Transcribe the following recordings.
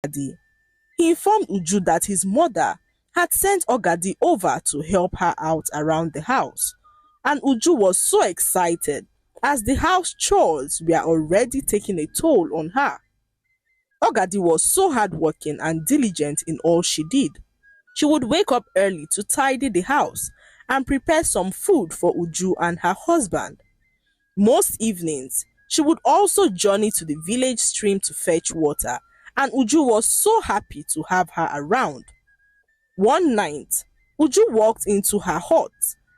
Ogadi. He informed Uju that his mother had sent Ogadi over to help her out around the house, and Uju was so excited as the house chores were already taking a toll on her. Ogadi was so hardworking and diligent in all she did. She would wake up early to tidy the house and prepare some food for Uju and her husband. Most evenings, she would also journey to the village stream to fetch water, and Uju was so happy to have her around. One night, Uju walked into her hut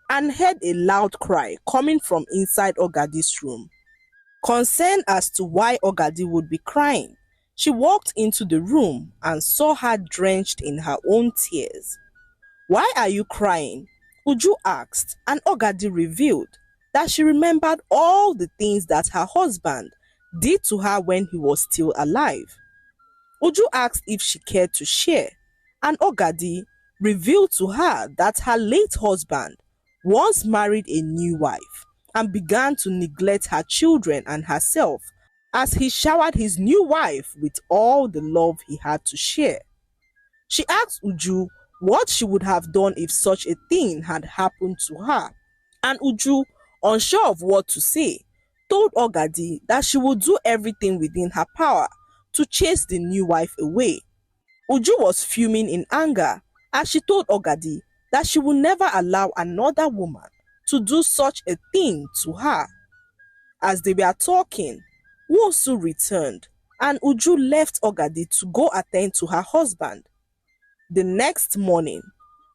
and heard a loud cry coming from inside Ogadi's room. Concerned as to why Ogadi would be crying, she walked into the room and saw her drenched in her own tears. "Why are you crying?" Uju asked, and Ogadi revealed that she remembered all the things that her husband did to her when he was still alive. Uju asked if she cared to share, and Ogadi revealed to her that her late husband once married a new wife and began to neglect her children and herself as he showered his new wife with all the love he had to share. She asked Uju what she would have done if such a thing had happened to her, and Uju, unsure of what to say, told Ogadi that she would do everything within her power to chase the new wife away. Uju was fuming in anger as she told Ogadi that she would never allow another woman to do such a thing to her. As they were talking, Wosu returned and Uju left Ogadi to go attend to her husband. The next morning,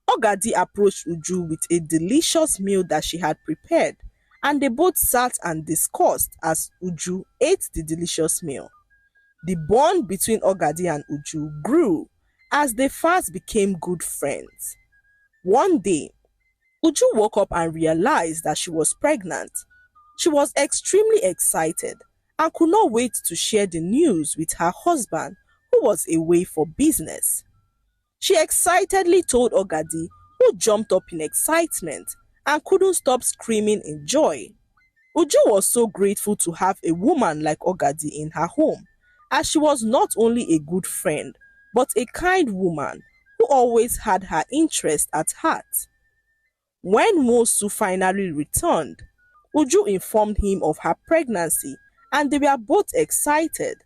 Ogadi approached Uju with a delicious meal that she had prepared, and they both sat and discussed as Uju ate the delicious meal. The bond between Ogadi and Uju grew as they fast became good friends. One day, Uju woke up and realized that she was pregnant. She was extremely excited and could not wait to share the news with her husband, who was away for business. She excitedly told Ogadi, who jumped up in excitement and couldn't stop screaming in joy. Uju was so grateful to have a woman like Ogadi in her home, as she was not only a good friend, but a kind woman who always had her interest at heart. When Mosu finally returned, Uju informed him of her pregnancy and they were both excited.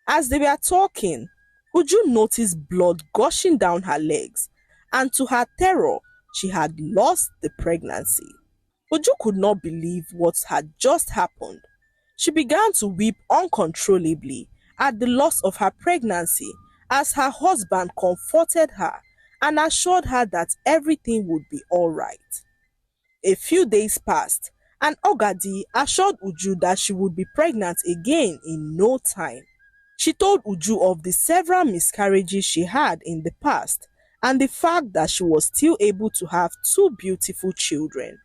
As they were talking, Uju noticed blood gushing down her legs, and to her terror, she had lost the pregnancy. Uju could not believe what had just happened. She began to weep uncontrollably at the loss of her pregnancy as her husband comforted her and assured her that everything would be all right. A few days passed, and Ogadi assured Uju that she would be pregnant again in no time. She told Uju of the several miscarriages she had in the past and the fact that she was still able to have two beautiful children.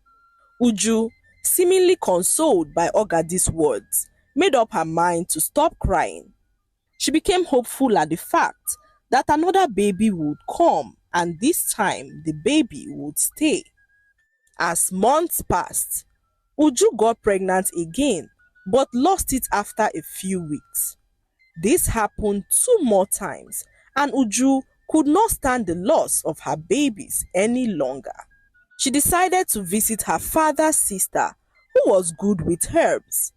Uju, seemingly consoled by Ogadi's words, made up her mind to stop crying. She became hopeful at the fact that another baby would come, and this time the baby would stay. As months passed, Uju got pregnant again but lost it after a few weeks. This happened two more times, and Uju could not stand the loss of her babies any longer. She decided to visit her father's sister, who was good with herbs.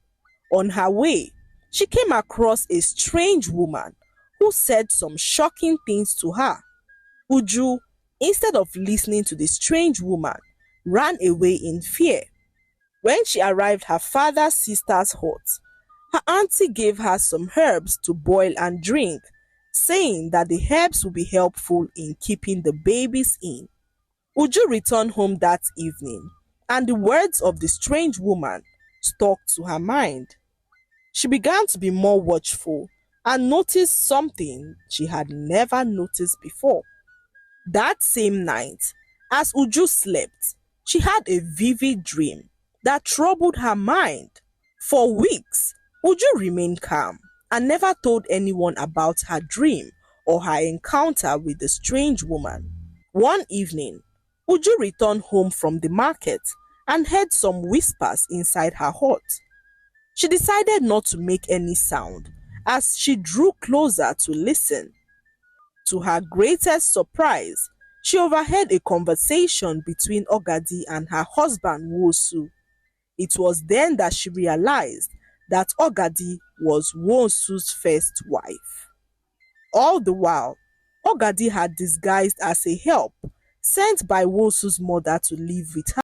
On her way, she came across a strange woman who said some shocking things to her. Uju, instead of listening to the strange woman, ran away in fear. When she arrived at her father's sister's hut, her auntie gave her some herbs to boil and drink, saying that the herbs would be helpful in keeping the babies in. Uju returned home that evening, and the words of the strange woman stuck to her mind. She began to be more watchful and noticed something she had never noticed before. That same night, as Uju slept, she had a vivid dream that troubled her mind. For weeks, Uju remained calm and never told anyone about her dream or her encounter with the strange woman. One evening, Uju returned home from the market and heard some whispers inside her hut. She decided not to make any sound as she drew closer to listen. To her greatest surprise, she overheard a conversation between Ogadi and her husband Wosu. It was then that she realized that Ogadi was Wosu's first wife. All the while, Ogadi had disguised as a help sent by Wosu's mother to live with her.